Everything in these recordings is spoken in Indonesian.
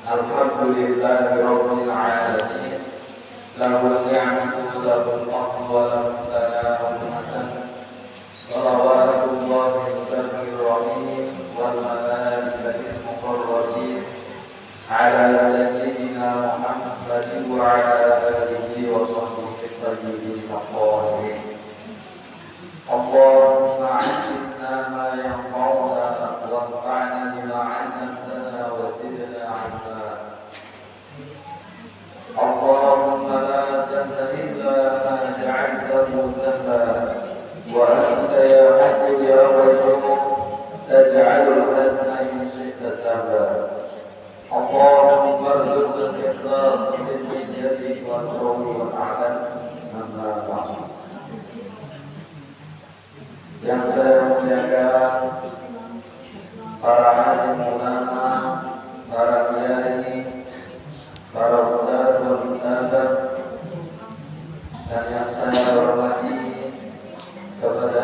Alhamdulillahi rabbil alamin. Lahul ni'matu lahul fadlu wa lahul thana'ul hasan. Shalawatullahi rahim wal malaikatil muqarrabin ala sayyidina Muhammadin wa ala alihi wa sahbihi tayyibin tahirin. Allahumma 'allimna ma yanfa'una wanfa'na bima 'allamtana wa zidna 'ilma. Allahumma la sahla illa ma ja'altahu sahla wa anta ya hayyu ya qayyum taj'alul hazna in shi'ta sahla. Allahumma arzuqna al-ikhlas fi niyyati wal qawli wal 'amal. Amma ba'd. Yang saya muliakan para alim ulama, para kiai, para ustaz dan ustazah, dan yang saya hormati kepada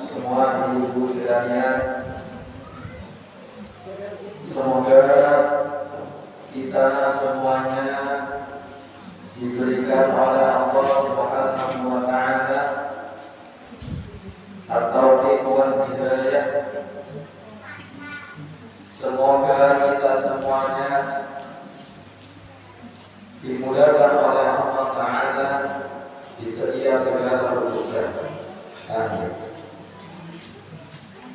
semua ibu sekalian, semoga kita semuanya diberikan oleh Allah Subhanahu wa Ta'ala at-taufiq wal hidayah. Semoga kita semuanya dimudahkan oleh Allah Ta'ala di setiap segala urusan. Amin.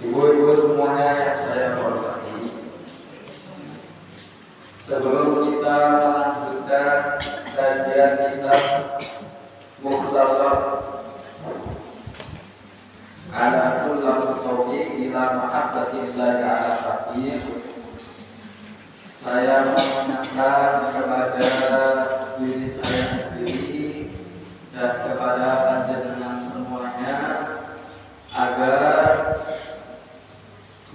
Ibu-ibu semuanya yang saya hormati, sebelum kita melanjutkan kajian kita Mukhtasar Al-Aslullahi Taufiq ila mahabbatillahi ala taqdir, saya mengingatkan kepada diri saya sendiri dan kepada panjenengan semuanya agar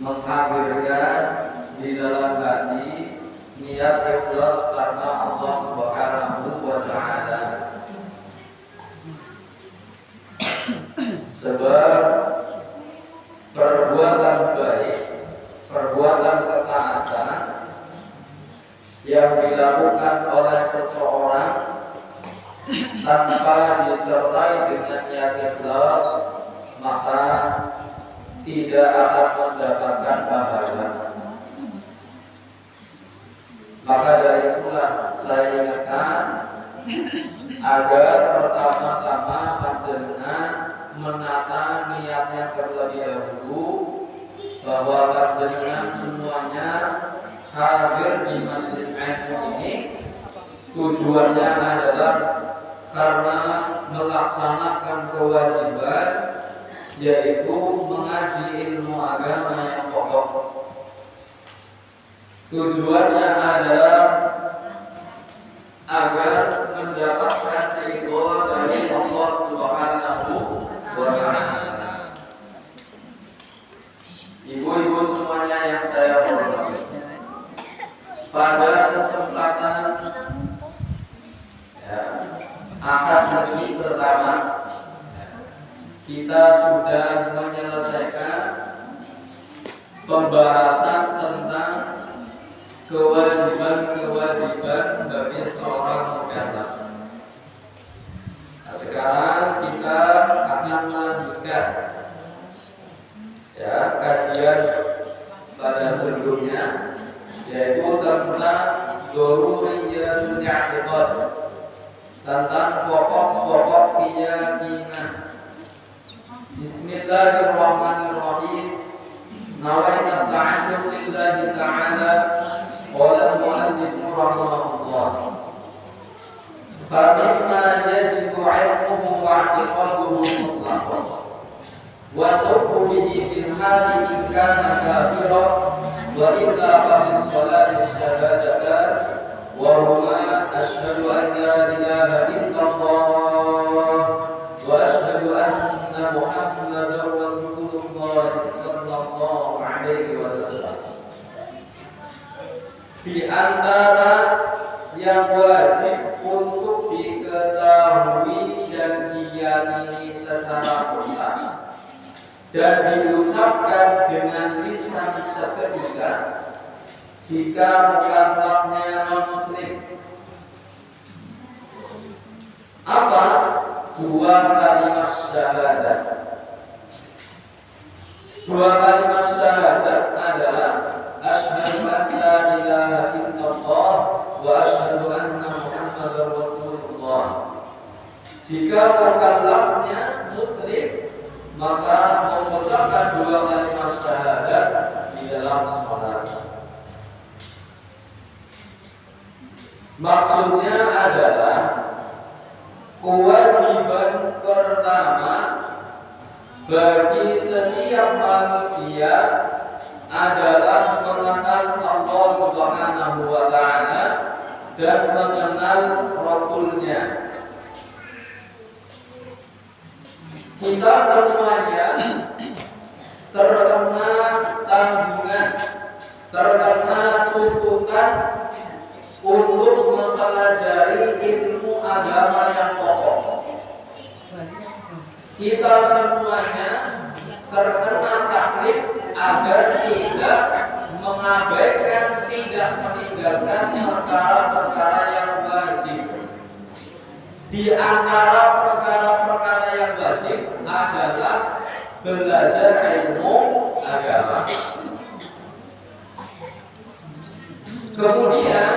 menghadirkan di dalam hati niat ikhlas karena Allah Subhanahu wa Ta'ala. Sebab perbuatan baik, perbuatan ketaatan yang dilakukan oleh seseorang tanpa disertai dengan niat ikhlas, maka tidak akan mendapatkan pahala. Maka dari itulah saya ingatkan agar pertama-tama panjenengan menata niatnya terlebih dahulu, bahwa panjenengan semuanya hadir di majelis ilmu ini tujuannya adalah karena melaksanakan kewajiban, yaitu mengaji ilmu agama yang pokok. Tujuannya adalah agar mendapatkan ridho dari Allah Subhanahu wa Ta'ala. Ibu-ibu semuanya yang saya hormati, pada kesempatan akad negeri pertama kita sudah menyelesaikan pembahasan tentang kewajiban-kewajiban bagi seorang mukallaf. Nah, sekarang kita akan melanjutkan kajian pada sebelumnya, yaitu tentang dzururiyyatul i'tiqad, tentang pokok-pokok keyakinan. Bismillahirrahmanirrahim. Nawaitu ta'alluq lillahi ta'ala qala al-mu'allif rahimahullah. Famimma yajibu 'ilmuhu wa 'i'tiqaduhu mutlaqan wa tarku bihi fil hali in kana kafira wa illa fa bis salati syahadatan wa huma asyhadu an la ilaha illallah wa asyhadu anna Muhammadar Rasulullah sallallahu alaihi wasallam. Di antara yang wajib untuk diketahui dan diyakini secara mutlak dan diucapkan dengan lisan seketika jika mukallafnya non-muslim. Apa? 2 kalimat syahadat. 2 kalimat syahadat adalah asyhadu an la ilaha illallah wa asyhadu anna muhammadar rasulullah. Jika mukallafnya muslim, maka mengucapkan 2 kalimat syahadat di dalam salat. Maksudnya adalah kewajiban pertama bagi setiap manusia adalah mengenal Allah Subhanahu wa ta'ala dan mengenal Rasulnya. Kita semuanya terkena tanggungan, terkena tuntutan untuk mempelajari ilmu agama yang pokok. Kita semuanya terkena taklif agar tidak mengabaikan, tidak meninggalkan perkara-perkara yang wajib. Di antara perkara-perkara yang wajib adalah belajar ilmu agama. Kemudian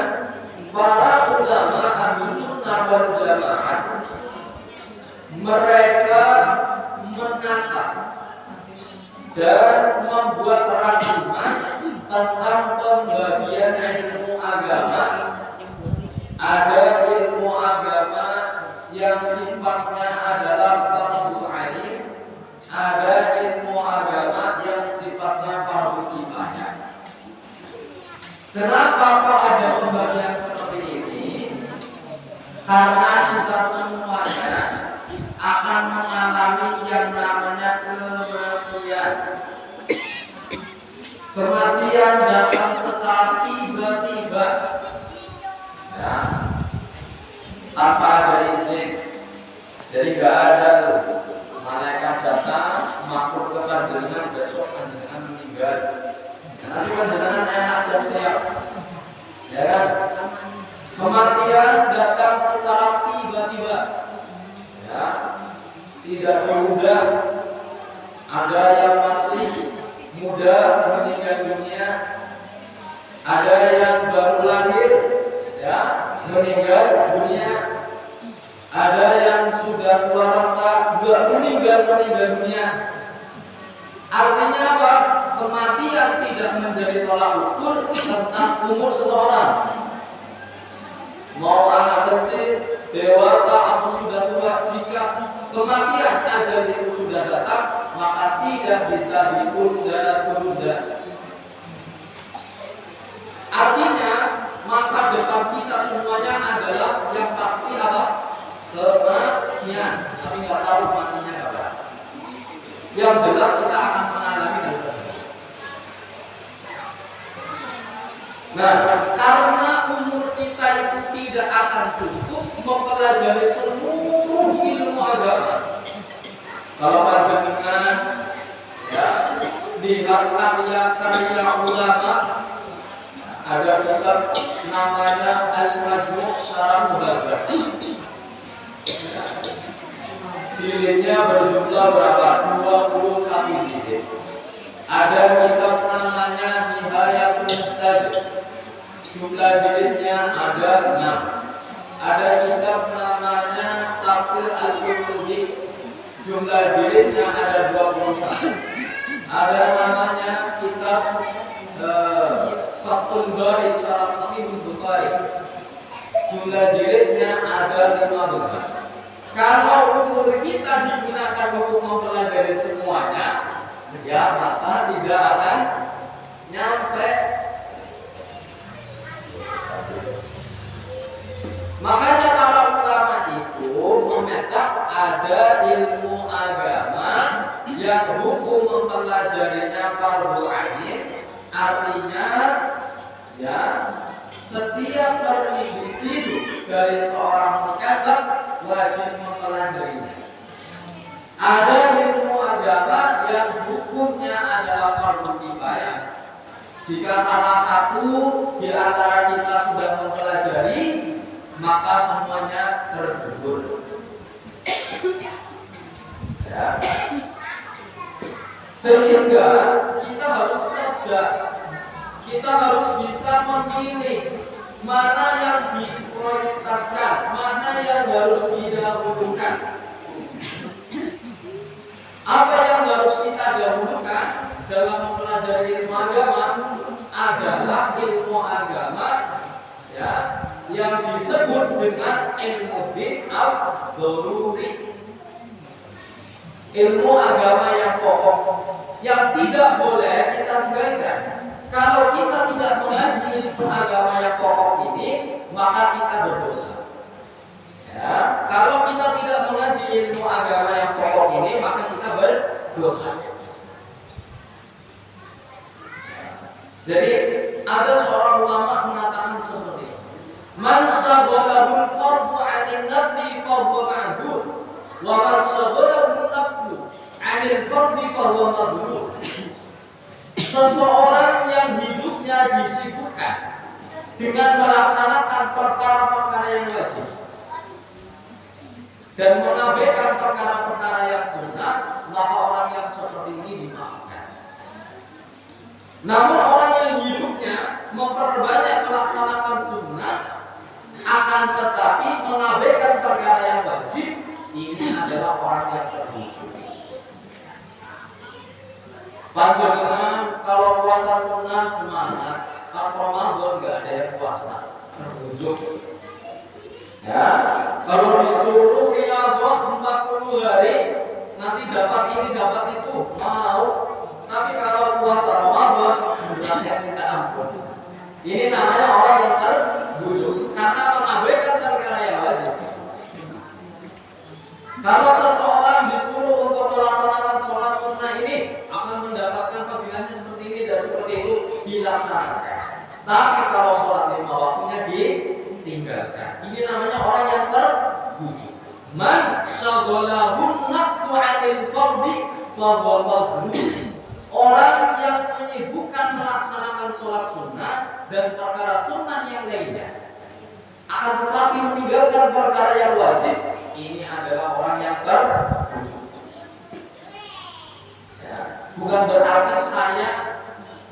para ulama Ahlus Sunnah wal Jamaah mereka menata dan membuat rangkuman tentang pembagian ilmu agama. Ada ilmu agama yang sifatnya adalah fardu ain, ada ilmu agama yang sifatnya fardu kifayah. Kenapa kok ada pembagian seperti ini? Karena kita semuanya akan mengalami yang namanya kematian. Kematian datang secara tiba-tiba, ya, tanpa ada izin. Jadi gak ada malaikat datang makur ke panjenengan besok panjenengan meninggal. Nanti panjenengan enak siap-siap, ya kan? Kematian datang secara tiba-tiba, ya, tidak terduga. Ada yang masih muda meninggal dunia, ada yang baru lahir, ya, meninggal dunia, ada yang sudah tua renta juga meninggal dunia. Artinya apa? Kematian tidak menjadi tolak ukur tentang umur seseorang. Mau anak kecil, dewasa atau sudah tua, jika kematian ajal itu sudah datang, maka tidak bisa ditunda-tunda. Artinya masa depan kita semuanya adalah yang pasti apa? Kematian. Tapi nggak tahu matinya kapan. Yang jelas kita akan mengalami dan terjadi. Nah, karena umur kita itu tidak akan cukup mempelajari seluruh ilmu agama. Kalau panjenengan, ya, lihat karya-karya ulama, ada kitab namanya Al-Majmu' Syarah Muhadzab. Jilidnya berjumlah berapa? 21 jilid. Ada kitab namanya Nihayatul Muhtaj. Jumlah jilidnya ada 6. Ada kitab namanya Tafsir Al-Qurtubi. Jumlah jilidnya ada 21. Ada namanya kitab Fathul Bari Syarah Sahih Bukhari. Jumlah jilidnya ada 15. Kalau umur kita digunakan untuk mempelajari semuanya, ya maka tidak akan nyampe. Makanya para ulama itu memetakan ada ilmu agama yang hukum mempelajarinya fardu ain, artinya ya setiap individu dari seorang mukallaf wajib mempelajarinya. Ada ilmu agama yang hukumnya adalah fardu kifayah. Jika salah satu di antara kita sudah mempelajari, maka semuanya tergugur. Ya. Sehingga kita harus cerdas, kita harus bisa memilih mana yang diprioritaskan, mana yang harus didahulukan. Apa yang harus kita dahulukan dalam mempelajari ilmu agama adalah ilmu agama, ya, yang disebut dengan ilmu din al-daruri. Ilmu agama yang pokok, yang tidak boleh kita tinggalkan. Kalau kita tidak mengaji ilmu agama yang pokok ini, maka kita berdosa. Ya, kalau kita tidak mengaji ilmu agama yang pokok ini, maka kita berdosa. Jadi ada seorang ulama mengatakan seperti ini: Man syaghalahul fardhu 'anil nafli fahuwa ma'dzur, wa man syaghalahul naflu 'anil fardhi fahuwa madhlum. Seseorang yang hidupnya disibukkan dengan melaksanakan perkara-perkara yang wajib dan mengabaikan perkara-perkara yang sunnah, maka orang yang seperti ini dimaafkan. Namun orang yang hidupnya memperbanyak melaksanakan sunnah, akan tetapi mengabaikan perkara yang wajib, ini adalah orang yang terbujuk. Panjenengan kalau puasa sunnah semangat, pas Ramadan nggak ada yang puasa, terbujuk. Ya, kalau disuruh riyadhah 40 hari, nanti dapat ini dapat itu, mau. Tapi kalau puasa Ramadan, berarti minta ampun. Ini namanya orang yang terbujuk karena mengabaikan perkara yang wajib. Kalau seseorang disuruh untuk melaksanakan sholat sunnah ini, akan mendapatkan fadilahnya seperti ini dan seperti itu, dilaksanakan. Tapi kalau sholat 5 waktunya ditinggalkan, ini namanya orang yang terbujuk. Man syaghalahu naflu 'anil fardhi fahuwa maghlub. Orang yang menyibukkan melaksanakan sholat sunnah dan perkara sunnah yang lainnya, akan tetapi meninggalkan perkara yang wajib, ini adalah orang yang terbujuk. Ya, bukan berarti saya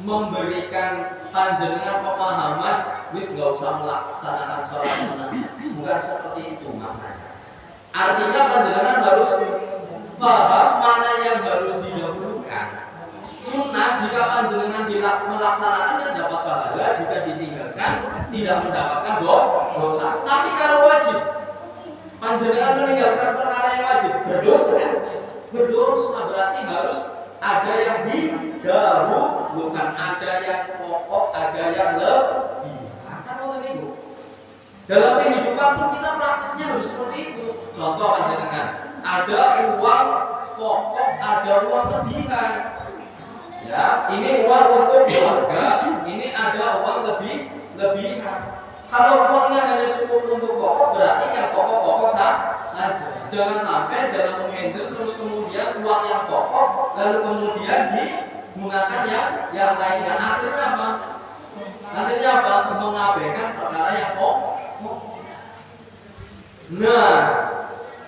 memberikan panjenengan pemahaman wis nggak usah melaksanakan sholat sunnah. Bukan seperti itu maknanya. Artinya panjenengan harus paham mana yang harus didahulukan. Sunnah jika panjenengan melaksanakannya dapat pahala, jika ditinggalkan tidak mendapatkan dosa. Tapi kalau wajib, panjenengan meninggalkan perkara yang wajib, berdosa kan? Berdosa berarti harus ada yang didahulukan, ada yang pokok, ada yang lebih. Kan itu. Dalam kehidupan pun kita praktiknya harus seperti itu. Contoh panjenengan, ada uang pokok, ada uang lebihan. Ya, ini uang untuk keluarga, ini ada uang lebihan. Kalau uangnya hanya cukup untuk pokok, berarti yang pokok-pokok saja. Jangan sampai dalam menghandle terus kemudian uang yang pokok lalu kemudian digunakan yang lainnya. Akhirnya apa? Akhirnya apa? Mengabaikan perkara yang pokok. Nah,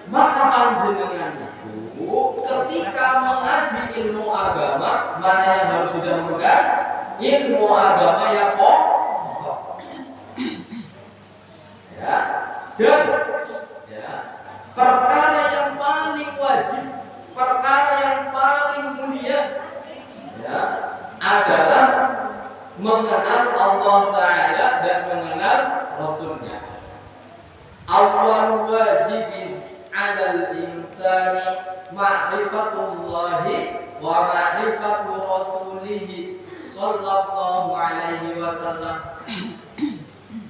maka panjenengan itu ketika mengaji ilmu agama, mana yang harus didahulukan? Ilmu agama yang pokok. Ya, dan ya, perkara yang paling wajib, perkara yang paling mulia, ya, adalah mengenal Allah Ta'ala dan mengenal Rasulnya. Awwal wajibin 'alal insani ma'rifatullahi wa ma'rifatu rasulih sallallahu alaihi wasallam.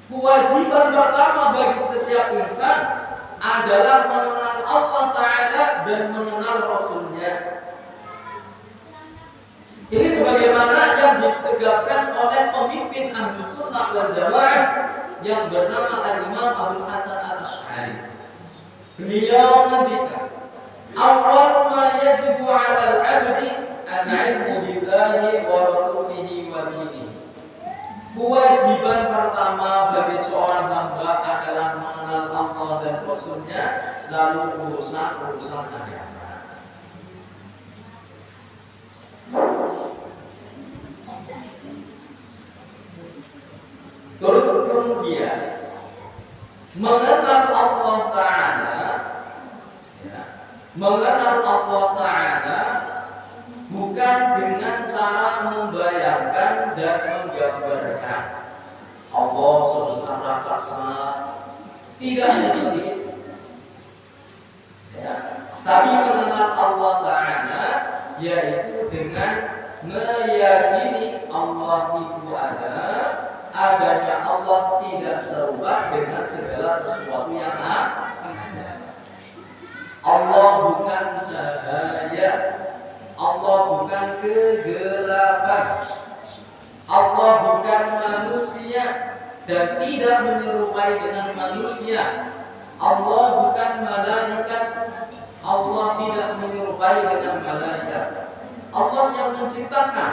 Kewajiban pertama bagi setiap insan adalah mengenal Allah Ta'ala dan mengenal Rasulnya. Ini sebagaimana yang ditegaskan oleh pemimpin Ahlus Sunnah wal Jamaah yang bernama Al-Imam Abu Hasan Al-Asy'ari. Beliau menghentikan, awal ma yajibu 'alal 'abdi an 'ilmu billahi wa rasulihi wa dinihi. Kewajiban pertama bagi seorang hamba adalah mengenal Allah dan Rasul-Nya, lalu urusan-urusan agama. Terus kemudian mengenal Allah Ta'ala, ya, mengenal Allah Ta'ala bukan dengan cara membayangkan dan menggambarkan Allah sebesar raksasa, tidak seperti itu. Ya. Tapi mengenal Allah Ta'ala yaitu dengan meyakini Allah itu adanya Allah tidak serupa dengan segala sesuatu yang ada. Allah bukan cahaya, Allah bukan kegelapan, Allah bukan manusia dan tidak menyerupai dengan manusia. Allah bukan malaikat, Allah tidak menyerupai dengan malaikat. Allah yang menciptakan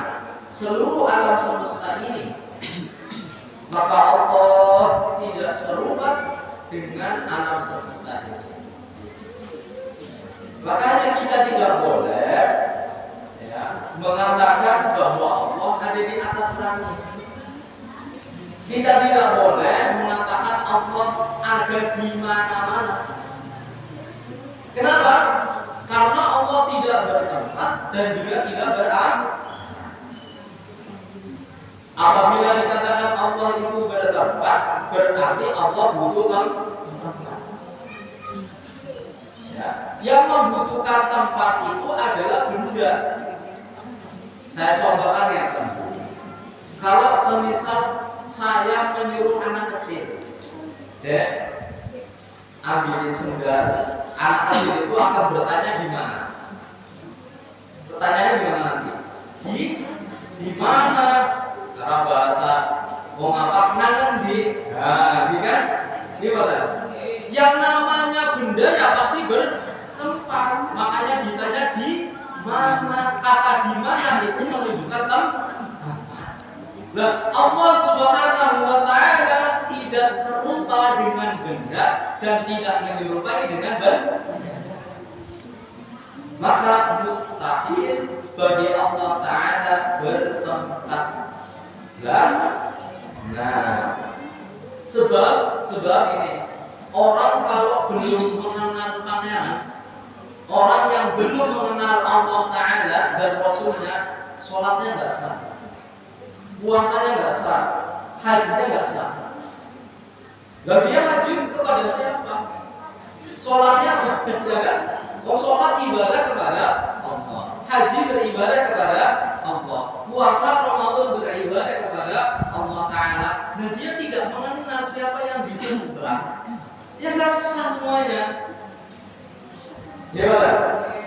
seluruh alam semesta ini, maka Allah tidak serupa dengan alam semesta ini. Makanya kita tidak boleh mengatakan bahwa Allah ada di atas langit. Kita tidak boleh mengatakan Allah ada di mana-mana. Kenapa? Karena Allah tidak bertempat dan juga tidak berarti. Apabila dikatakan Allah itu bertempat, berarti Allah butuh tempat. Ya. Yang membutuhkan tempat itu adalah benda. Saya contohkan ya, kalau semisal saya menyuruh anak kecil, ambilin sendal, anak kecil itu akan bertanya di mana? Pertanyaannya di mana nanti? Di mana? Karena bahasa wong apa nangen di, kan? Gimana? Yang namanya benda ya pasti bertempat, makanya ditanya di mana. Kata di mana itu menunjukkan tempat. Nah, Allah Subhanahu wa Ta'ala tidak serupa dengan benda dan tidak menyerupai dengan benda. Maka mustahil bagi Allah Ta'ala bertempat. Jelas? Nah, sebab ini orang kalau belum mengenal pangeran, orang yang belum mengenal Allah Ta'ala dan Rasulnya, sholatnya nggak sah, puasanya nggak sah, hajinya nggak sah. Dan dia haji kepada siapa? Sholatnya ya kan? Oh, sholat ibadah kepada Allah, haji beribadah kepada Allah, puasa Ramadan beribadah kepada Allah Ta'ala. Nah, dia tidak mengenal siapa yang disembah, ya nggak sah semuanya. Ya,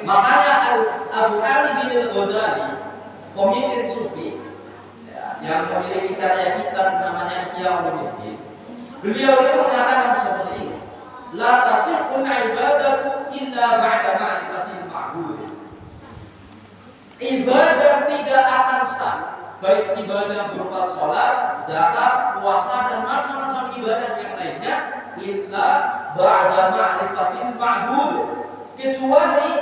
makanya Abu Hamid al-Ghazali, pemimpin Sufi, yang memiliki karya kitab namanya Ihya Ulumuddin, beliau mengatakan seperti ini: la tasihhul ibadatu illa ba'da ma'rifatil ma'bud. Ibadah tidak akan sah, baik ibadah berupa sholat, zakat, puasa dan macam-macam ibadah yang lainnya, illa ba'da ma'rifatil ma'bud, kecuali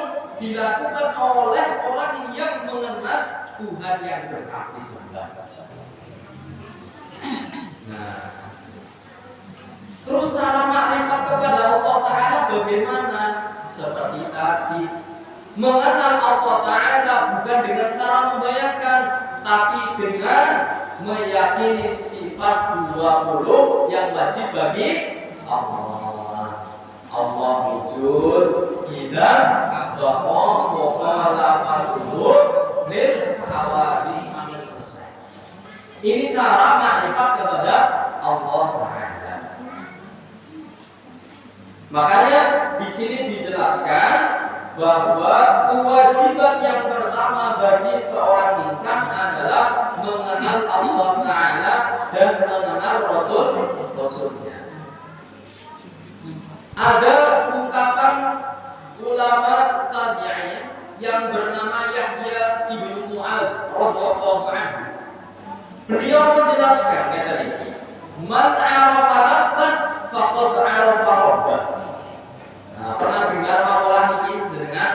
dilakukan oleh orang yang mengenal Tuhan yang berhak disembah. Nah, terus cara makrifat kepada Allah Ta'ala bagaimana? Seperti tadi, mengenal Allah Ta'ala bukan dengan cara membayangkan, tapi dengan meyakini sifat 20 yang wajib bagi Allah. Allah wujud, idan, bahwa mukhalafatul lil hawadits, sampai selesai. Ini cara makrifat kepada Allah Ta'ala. Makanya di sini dijelaskan bahwa kewajiban yang pertama bagi seorang insan adalah mengenal Allah Ta'ala dan mengenal Rasulnya. Ada ungkapan ulama tabi'in yang bernama Yahya ibnu Mu'adz radhiyallahu anhu. Beliau menjelaskan kata ini, man arafa nafsan faqad arafa rabbah. Nah, pernah dengar makalah ini dengan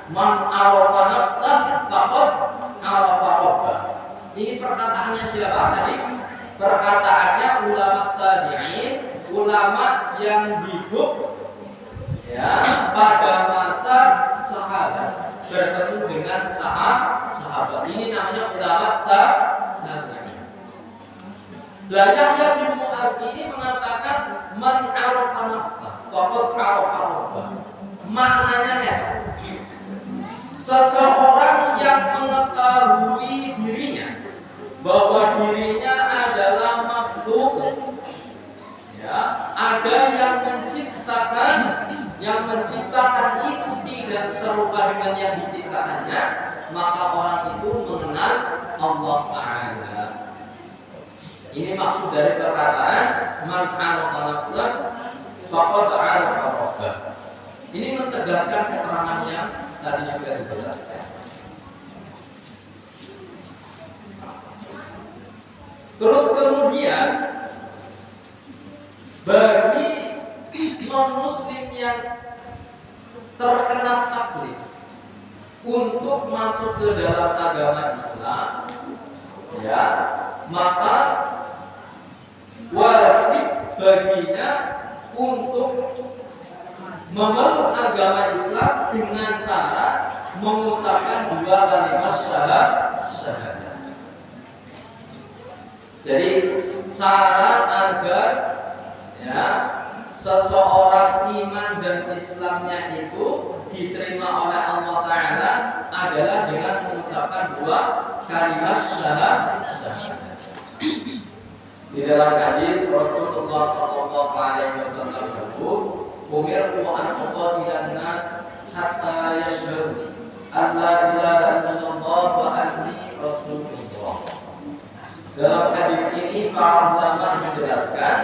man arafa nafsan faqad arafa rabbah. Ini perkataannya siapa tadi? Perkataannya ulama tabi'in, ulama yang hidup ya pada masa sahabat, bertemu dengan sahabat. Ini namanya ulama tabi'in. Yahya bin Mu'adz ini mengatakan man arafa nafsa faqad arafa rabbah. Maknanya apa? Seseorang yang mengetahui dirinya bahwa dirinya adalah makhluk, ya, ada yang menciptakan itu tidak serupa dengan yang diciptakannya, maka orang itu mengenal Allah Ta'ala. Ini maksud dari perkataan man arafa nafsan faqad arafa rabbah. Ini mentegaskan keterangan yang tadi sudah dijelaskan. Terus kemudian bagi non-muslim yang terkena taklif untuk masuk ke dalam agama Islam, ya, maka wajib baginya untuk memeluk agama Islam dengan cara mengucapkan 2 kalimat syahadat. Jadi cara agar ya seseorang iman dan Islamnya itu diterima oleh Allah Ta'ala adalah dengan mengucapkan 2 kalimat syahadat. Di dalam hadis Rasulullah sallallahu alaihi wasallam bersabda, "Umirtu an uqatila nas hatta yashhadu an la ilaha illallah wa anni rasulullah." Dalam hadis ini para ulama menjelaskan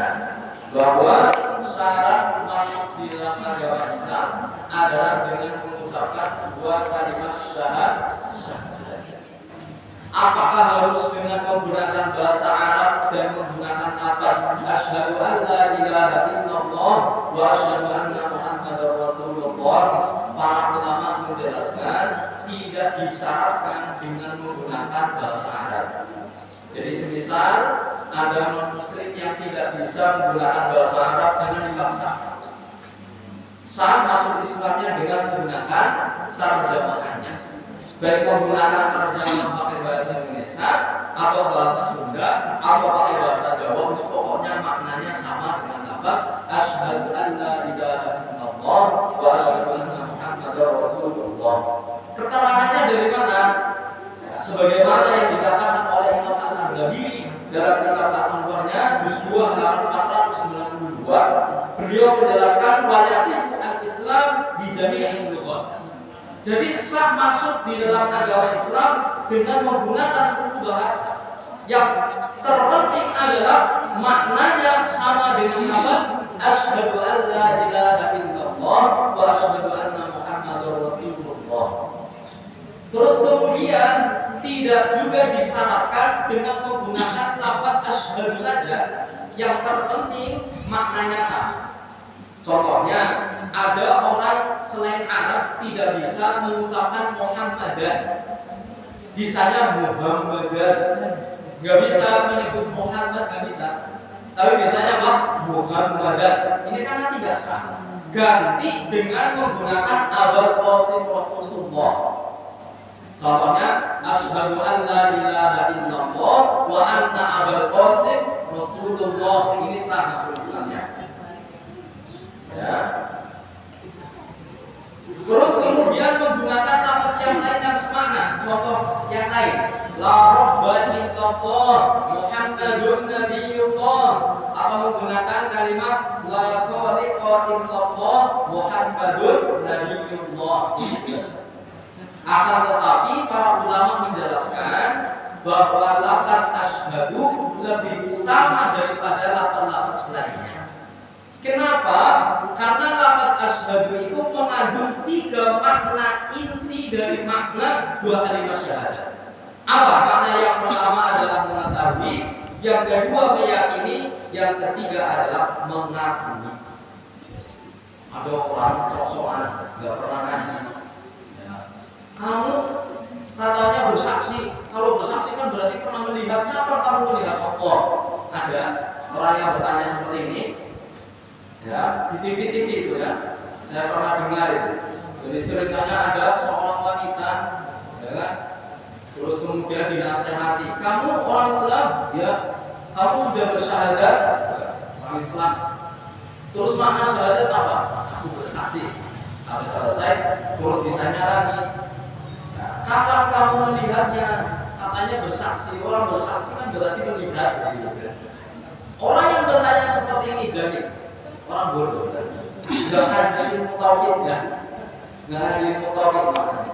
bahwa syarat masuk di dalam agama Islam adalah dengan mengucapkan 2 kalimat syahadat. Apakah harus dengan menggunakan bahasa Arab dan menggunakan lafaz asyhadu an la ilaha illallah wa asyhadu anna muhammadar rasulullah? Para ulama menjelaskan tidak disyaratkan dengan menggunakan bahasa Arab. Jadi semisal ada non-muslim yang tidak bisa menggunakan bahasa Arab, jangan dipaksa. Sah masuk Islamnya dengan menggunakan terjemahannya, baik menggunakan terjemahan pakai bahasa Indonesia atau bahasa Sunda atau pakai bahasa Jawa, pokoknya maknanya sama dengan lafaz asyhadu an la ilaha illallah wa asyhadu anna muhammadar rasulullah. Keterangannya dari mana? Ya, sebagaimana yang dikatakan oleh Imam Al-Ghazali dalam kitab Al-Anwarnya juz 2 halaman 492, beliau menjelaskan wayasih al-Islam di jami'il lughat. Jadi sah masuk di dalam agama Islam dengan menggunakan seluruh bahasa. Yang terpenting adalah maknanya sama dengan apa? Asyhadu an la ilaha illallah wa asyhadu anna muhammadar rasulullah. Terus kemudian tidak juga disyaratkan dengan menggunakan lafaz asyhadu saja. Yang terpenting maknanya sama. Contohnya, ada orang selain Arab tidak bisa mengucapkan Muhammadan, bisanya Muhammadan, nggak bisa menyebut Muhammad, nggak bisa. Tapi bisanya apa? Muhammadan. Ini karena tidak sah. Ganti dengan menggunakan Abul Qasim Rasulullah. Contohnya, asyhadu an la ilaha illallah wa anna Abul Qasim Rasulullah. Ini sah masuk Islamnya. Ya. Terus kemudian menggunakan lafaz yang lain yang semakna. Contoh yang lain, la rabba illallah Muhammadun nabiyullah, atau menggunakan kalimat la khaliqa illallah Muhammadun nabiyullah. Akan tetapi para ulama menjelaskan bahwa lafaz asyhadu lebih utama daripada lafaz-lafaz lainnya. Kenapa? Karena lafaz asyhadu itu mengandung 3 makna inti dari makna 2 kalimat syahadat. Apa? Makna yang pertama adalah mengetahui, yang kedua meyakini, yang ketiga adalah mengakui. Ada orang sok-sokan nggak pernah ngaji. Ya. Kamu katanya bersaksi, kalau bersaksi kan berarti pernah melihat. Kapan kamu melihat Allah? Ada orang yang bertanya seperti ini, ya di TV itu ya. Saya pernah dengar itu. Jadi ceritanya ada seorang wanita, ya kan? Terus kemudian dinasehati, kamu orang Islam, ya, kamu sudah bersyahadat, orang Islam. Terus makna syahadat apa? Aku bersaksi. Sampai selesai, terus ditanya lagi, ya, kapan kamu melihatnya? Katanya bersaksi. Orang bersaksi kan berarti melihat. Gitu. Orang yang bertanya seperti ini jadi orang bodoh. Nggak ngajarin tauhid ya, nggak ngajarin tauhid maknanya.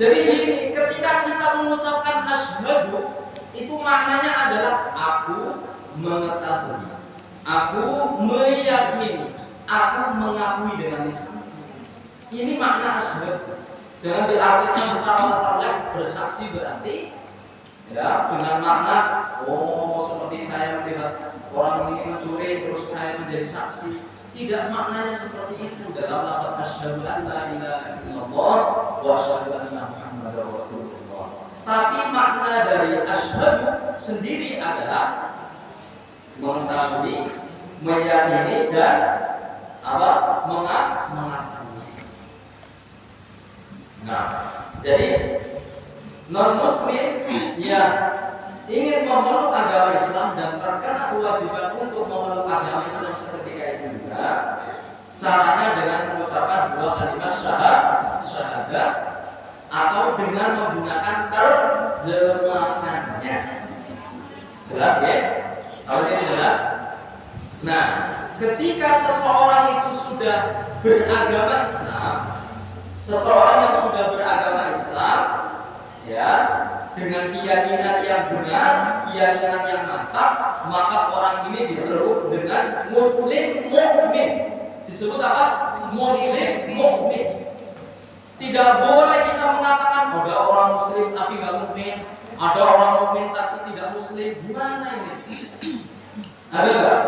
Jadi ini ketika kita mengucapkan asyhadu itu maknanya adalah aku mengetahui, aku meyakini, aku mengakui dengan lisan. Ini makna asyhadu. Jangan diartikan secara letterlek bersaksi berarti ya dengan makna oh seperti saya melihat orang ini mencuri terus saya menjadi saksi. Tidak, maknanya seperti itu dalam lafaz asyhadu an la ilaha illallah wa asyhadu anna muhammadar rasulullah. Tapi makna dari asyhadu sendiri adalah mengetahui, meyakini dan apa? Mengakui. Nah, jadi non muslim yang ingin memeluk agama Islam dan terkena kewajiban untuk memeluk agama Islam seketika itu juga caranya dengan mengucapkan dua kalimat syahadat atau dengan menggunakan terjemahannya. Jelas ya? Kalau ini jelas. Nah, ketika seseorang itu sudah beragama Islam, seseorang yang sudah beragama Islam, ya, dengan keyakinan yang benar, keyakinan yang mantap, maka orang ini disebut dengan muslim mukmin. Disebut apa? Muslim mukmin. Tidak boleh kita mengatakan ada orang muslim tapi nggak mukmin, ada orang mukmin tapi tidak muslim. Gimana ini? Ada nggak?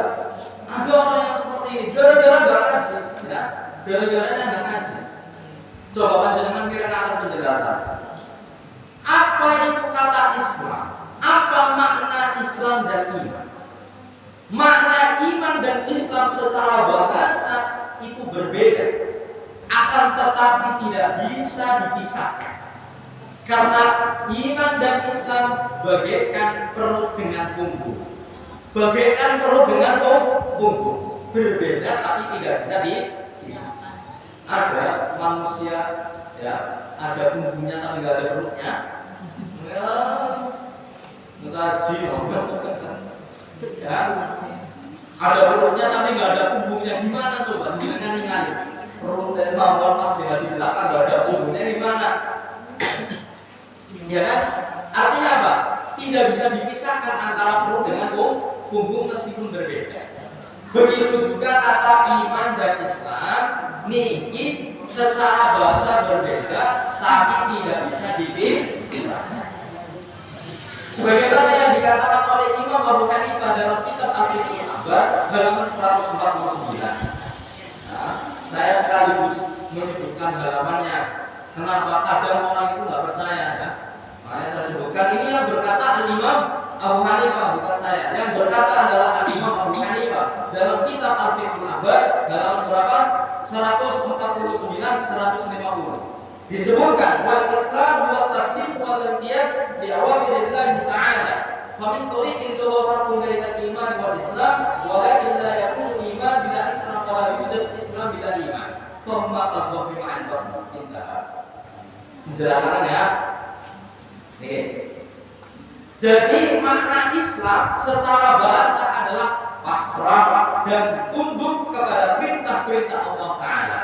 Ada orang yang seperti ini. Gara-gara nggak ngaji, ya? Gara-garanya nggak ngaji. Coba panjenengan kira akan penjelasan. Apa itu kata Islam? Apa makna Islam dan iman? Makna iman dan Islam secara bahasa itu berbeda, akan tetapi tidak bisa dipisahkan. Karena iman dan Islam bagaikan perut dengan punggung. Bagaikan perut dengan punggung. Berbeda tapi tidak bisa dipisahkan. Ada manusia ya, ada punggungnya tapi nggak ada perutnya. Ya, mutaji ya. Ada perutnya tapi nggak ada punggungnya, gimana coba? Jangan ingat perut dan mawar pas di belakang nggak ada punggungnya, gimana? Ya kan? Artinya apa? Tidak bisa dipisahkan antara perut dengan punggung meskipun berbeda. Begitu juga kata iman dan Islam, niki secara bahasa berbeda tapi tidak bisa dipisahkan. Sebagaimana yang dikatakan oleh Imam Abu Hanifah dalam kitab Al-Fiqh Akbar halaman 149. Nah, saya sekaligus menyebutkan halamannya. Kenapa kadang orang itu nggak percaya ya? Makanya saya sebutkan ini yang berkata Imam Abu Hanifah, bukan saya. Yang berkata adalah Imam Abu Hanifah dalam kitab Al-Fiqh Akbar halaman berapa? 149 150. Disebutkan wal Islam wa tasdim wal inqiyad bi awamirillah ta'ala. Fa min tariqin tawaffaqu bainal iman wal Islam walakin la yakunu iman bila Islam wa la yujad Islam bila iman. Fa huma qadhu ma'an batin. Dijelaskan ya. Oke. Jadi makna Islam secara bahasa adalah pasrah dan tunduk kepada perintah-perintah Allah Ta'ala.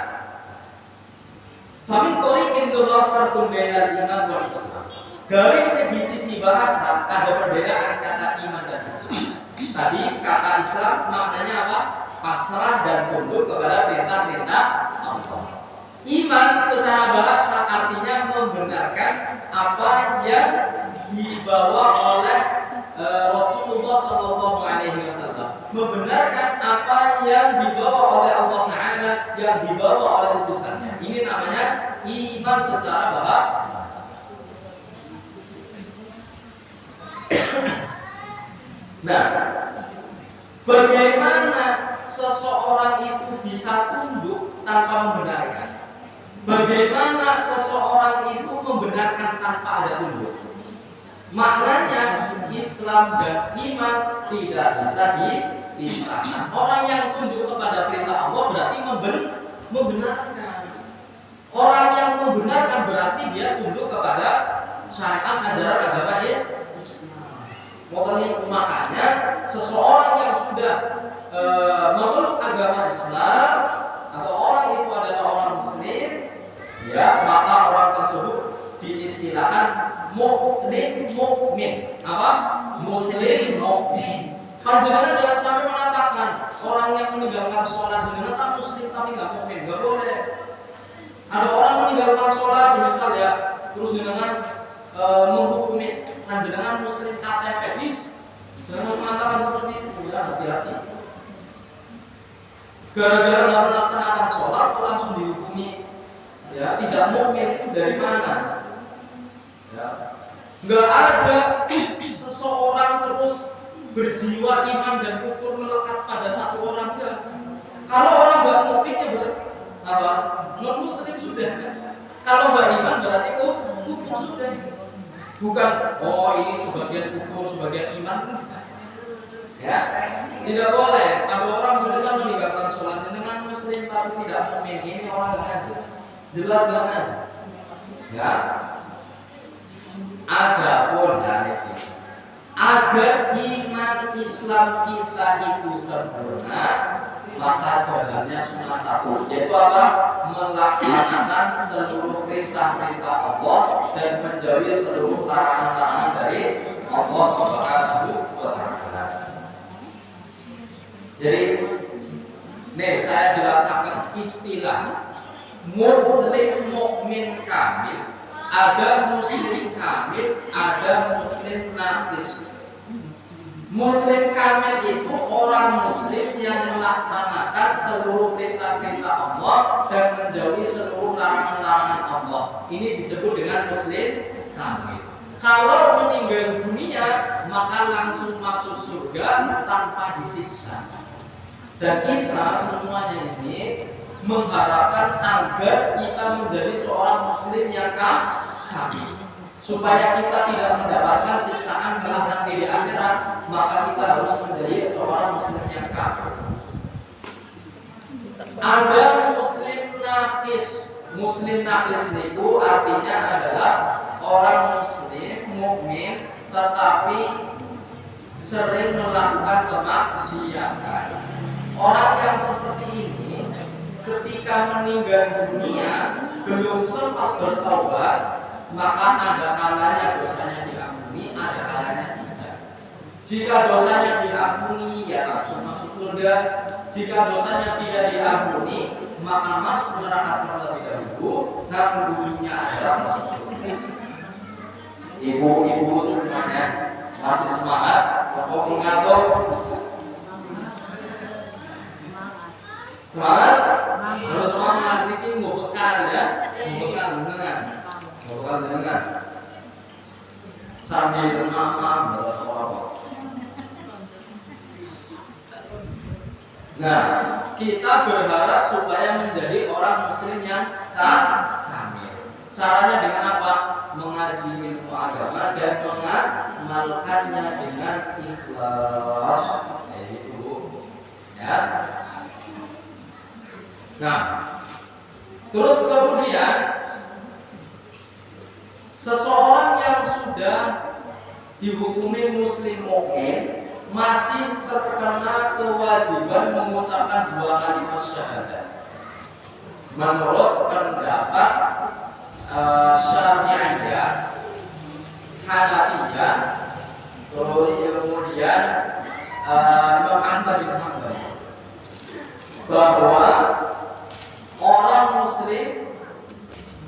Famin tariqin tawaffaqu bainal iman wal Islam. Dari sisi bahasa ada perbedaan kata iman dan Islam. Tadi kata Islam maknanya apa? Pasrah dan tunduk kepada perintah-perintah Allah. Iman secara bahasa artinya membenarkan apa yang dibawa oleh Rasulullah Shallallahu Alaihi Wasallam, membenarkan apa yang dibawa oleh Allah Taala, yang dibawa oleh utusannya. Ini namanya iman secara bahasa. Nah, bagaimana seseorang itu bisa tunduk tanpa membenarkan? Bagaimana seseorang itu membenarkan tanpa ada tunduk? Maknanya Islam dan iman tidak bisa dipisahkan. Orang yang tunduk kepada perintah Allah berarti membenarkan. Orang yang membenarkan berarti dia tunduk kepada syariat ajaran agama Islam. Makanya seseorang yang sudah memeluk agama Islam atau orang itu adalah orang Muslim, ya maka orang tersebut diistilahkan Muslim mukmin. Apa? Muslim mukmin. Panjenengan jangan sampai mengatakan orang yang meninggalkan sholat dengan tak Muslim tapi nggak mukmin, nggak boleh. Ada orang meninggalkan sholat, misal ya, terus dengan menghukumi panjenengan Muslim KTP, jangan mengatakan seperti itu, ya hati-hati. Gara-gara nggak melaksanakan sholat, kok langsung dihukumi, ya tidak mukmin itu dari mana? Ya. Nggak ada seseorang terus berjiwa iman dan kufur melekat pada satu orang, enggak. Kalau orang nggak mukmin ya berarti apa? Non Muslim sudah. Kalau nggak iman berarti kufur sudah. Bukan oh ini sebagian kufur sebagian iman. Ya tidak boleh. Ada orang sudah meninggalkan sholat dengan Muslim tapi tidak mukmin, ini orang nggak ngaji. Jelas nggak ngaji. Ya. Adapun dari itu, agar iman Islam kita itu sempurna, maka jalannya cuma satu, yaitu apa? Melaksanakan seluruh perintah-perintah Allah dan menjauhi seluruh larangan-larangan dari Allah Subhanahu wa Ta'ala. Jadi, nih saya jelaskan istilah Muslim mukmin kamil. Ada Muslim kamil, ada Muslim naqis. Muslim kamil itu orang Muslim yang melaksanakan seluruh perintah-perintah Allah dan menjauhi seluruh larangan-larangan Allah. Ini disebut dengan Muslim kamil. Kalau meninggal dunia, maka langsung masuk surga tanpa disiksa. Dan kita semuanya ini mengharapkan agar kita menjadi seorang Muslim yang kamil, supaya kita tidak mendapatkan siksaan kelak nanti di akhirat, maka kita harus menjadi seorang Muslim yang kamil. Ada Muslim naqis. Muslim naqis itu artinya adalah orang Muslim mukmin tetapi sering melakukan kemaksiatan. Orang yang seperti ini ketika meninggal dunia belum sempat bertaubat, maka ada kalanya dosanya diampuni, ada kalanya tidak. Jika dosanya diampuni, ya langsung masuk surga. Jika dosanya tidak diampuni, maka masuk neraka terlebih dahulu. Namun ujungnya adalah masuk surga. Ibu-ibu semuanya masih semangat? Pokok ngatur. Semangat? Terus semangat ini mau bekal ya, mau bekal dengan sambil mamam bersorak. Nah, kita berharap supaya menjadi orang Muslim yang kamil. Caranya dengan apa? Mengaji ilmu agama dan mengamalkannya dengan ikhlas. Itu, ya. Nah, terus kemudian seseorang yang sudah dihukumi Muslim mukmin masih terkena kewajiban mengucapkan 2 kalimat syahadat. Menurut pendapat Syafi'iyah, Hanafiyah, terus kemudian Imam Ahmad bin Hanbal, bahwa orang Muslim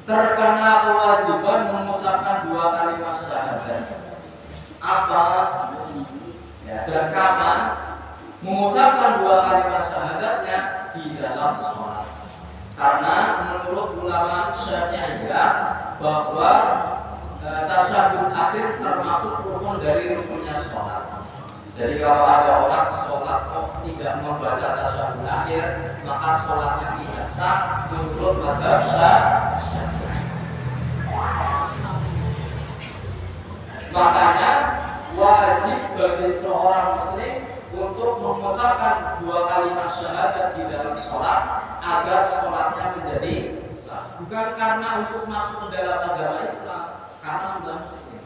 terkena kewajiban mengucapkan 2 kalimat syahadat. apa dan kapan mengucapkan dua kalimat syahadatnya di dalam sholat. Karena menurut ulama Syafi'iyah bahwa tasyahud akhir termasuk rukun dari rukunnya sholat. Jadi kalau ada orang sholat kok tidak membaca tasyahud akhir, maka sholatnya tidak sah menurut mazhab Syafi'i. Makanya wajib bagi seorang muslim untuk mengucapkan dua kalimat syahadat di dalam sholat agar sholatnya menjadi sah. Bukan karena untuk masuk ke dalam agama Islam, karena sudah muslim.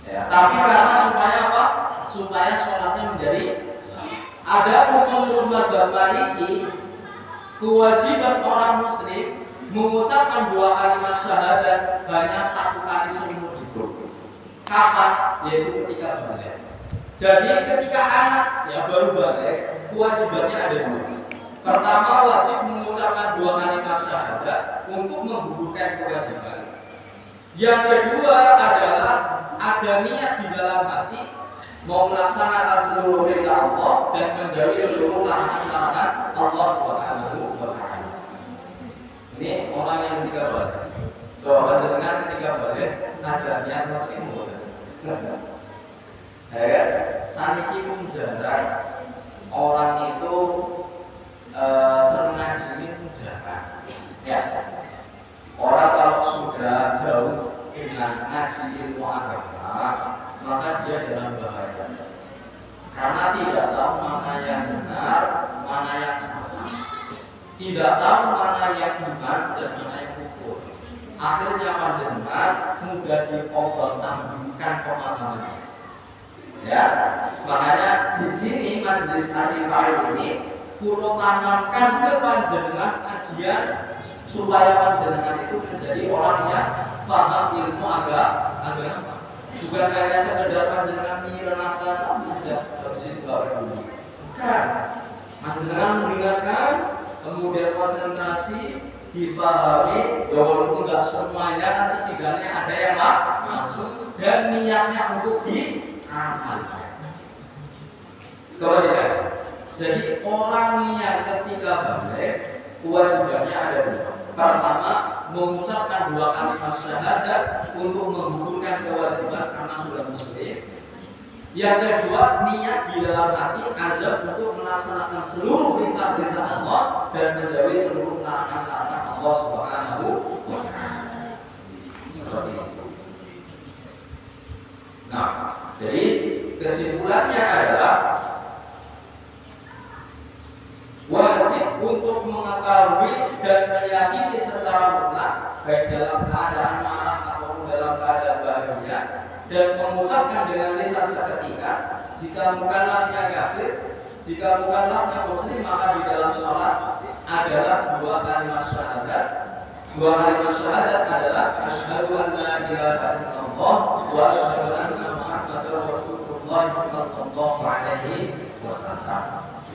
Ya, tapi karena supaya apa? Supaya sholatnya menjadi sah. Ada menurut mazhab Maliki, kewajiban orang muslim mengucapkan dua kalimat syahadat hanya satu kali seumur hidup. Kapan? Yaitu ketika balik. Jadi ketika anak ya baru balik, kewajibannya ada dua. Pertama, wajib mengucapkan dua kalimat syahadat untuk menggugurkan kewajiban. Yang kedua adalah ada niat di dalam hati mau melaksanakan seluruh perintah Allah dan menjauhi seluruh larangan-larangan Allah Subhanahu wa Ta'ala. Ini orang yang ketika balik. Coba dengan ketika balik ada niat mau ya, saniki pun jarang orang itu senang ngaji pun jarang. Ya, orang kalau sudah jauh dengan ngaji ilmu agama, maka dia dalam bahaya. Karena tidak tahu mana yang benar, mana yang salah. Tidak tahu mana yang iman dan mana yang kufur. Akhirnya panjenengan mudah diobat-ambingkan pemahamannya. Ya, makanya di sini majelis Arifah ini kulo tanamkan ke panjenengan kajian supaya panjenengan itu menjadi orang yang paham ilmu agama. Bukan hanya sekedar panjenengan menyerenakan tidak habis itu dulu. Bukan, panjenengan mendengarkan, kemudian konsentrasi, difahami, walaupun enggak semuanya kan setidaknya ada yang masuk dan niatnya untuk diamalkan. Kemudian, jadi orang yang ketika balik kewajibannya ada dua. Pertama, mengucapkan dua kalimat syahadat untuk menggugurkan kewajiban karena sudah muslim. Yang kedua, niat di dalam hati azab untuk melaksanakan seluruh perintah-perintah Allah dan menjauhi seluruh larangan-larangan Allah Subhanahu wa Ta'ala. Seperti itu. Nah, jadi kesimpulannya adalah wajib untuk mengetahui dan meyakini secara mutlak baik dalam keadaan marah ataupun dalam keadaan bahagia dan mengucapkan dengan lisan seketika jika mukallafnya kafir, jika mukallafnya muslim maka di dalam sholat adalah dua kalimat syahadat. Dua kalimat syahadat adalah asyhadu an la ilaha illallah wa asyhadu anna muhammadar rasulullah sallallahu alaihi wasallam.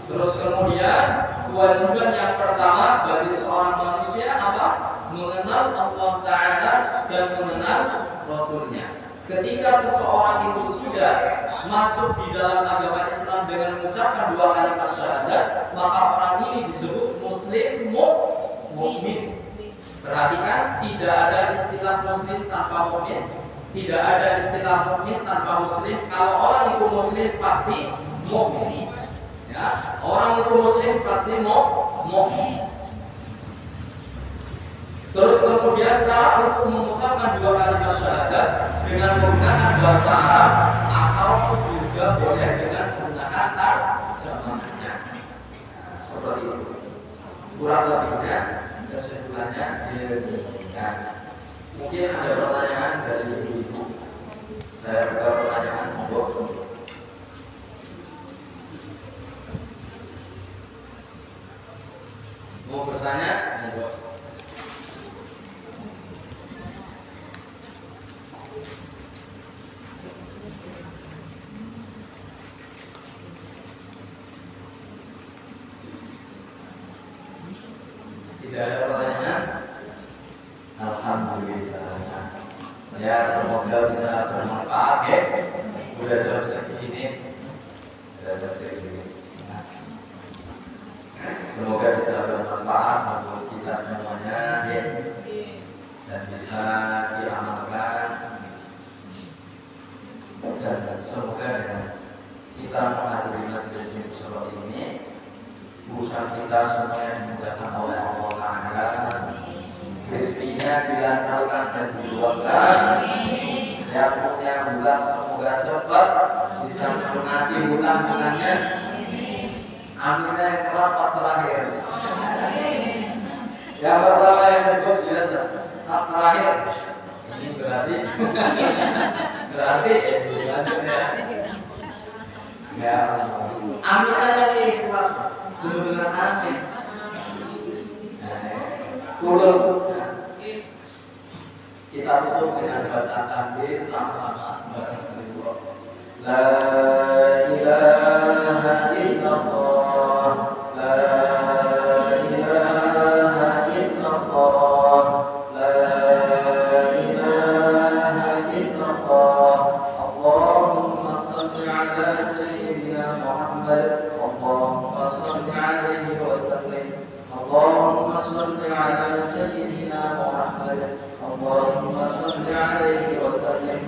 Terus kemudian kewajiban yang pertama bagi seorang manusia apa? Mengenal Allah Ta'ala dan mengenal Rasulnya. Ketika seseorang itu sudah masuk di dalam agama Islam dengan mengucapkan dua kalimat syahadat, maka orang ini disebut muslim mukmin. Perhatikan, tidak ada istilah muslim tanpa mukmin, tidak ada istilah mukmin tanpa muslim. Kalau orang itu muslim pasti mukmin. Ya, orang itu muslim pasti mukmin. Terus kemudian cara untuk mengucapkan dua kalimat syahadat dengan menggunakan bahasa Arab atau juga boleh dengan menggunakan terjemahannya. Seperti itu. Kurang lebihnya kesimpulannya demikian. Mungkin ada pertanyaan dari ibu-ibu. Saya buka pertanyaan untuk mau bertanya, monggo. Tidak ada pertanyaan? Alhamdulillah. Ya, semoga bisa bermanfaat. tafsir ini. Semoga bisa bermanfaat untuk kita semuanya ya, dan bisa diamalkan, dan semoga dengan kita menghadiri majelis ilmu seperti ini, urusan kita semuanya dimudahkan oleh Allah Taala, rezekinya dilancarkan dan diluaskan, yakutnya bulan semoga cepat bisa melunasi hutang-hutangnya. Aminnya yang keras pas terakhir. Yang pertama, yang kedua biasa. Pas terakhir. Ini berarti lanjutnya. Ya, aminnya yang ikhlas, benar-benar amin. Tulus. Kita tutup dengan bacaan takbir sama-sama bareng berdua. La ilaha illallah. اللهم صل على سيدنا محمد اللهم صل عليه وسلم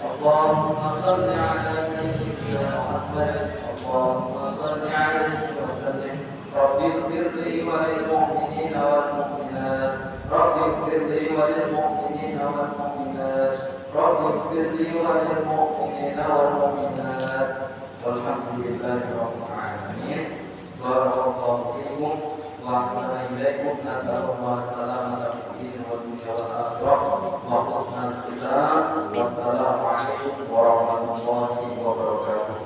اللهم صل على سيدنا محمد اللهم صل عليه وسلم رب اغفر لي وللمؤمنين والمؤمنات رب اغفر لي وللمؤمنين والمؤمنات رب اغفر لي وللمؤمنين والمؤمنات والحمد لله رب العالمين بارك الله فيكم وأحسن إليكم نسأل الله السلامة في الدين والدنيا والآخرة وحسن الختام والسلام عليكم ورحمة الله وبركاته.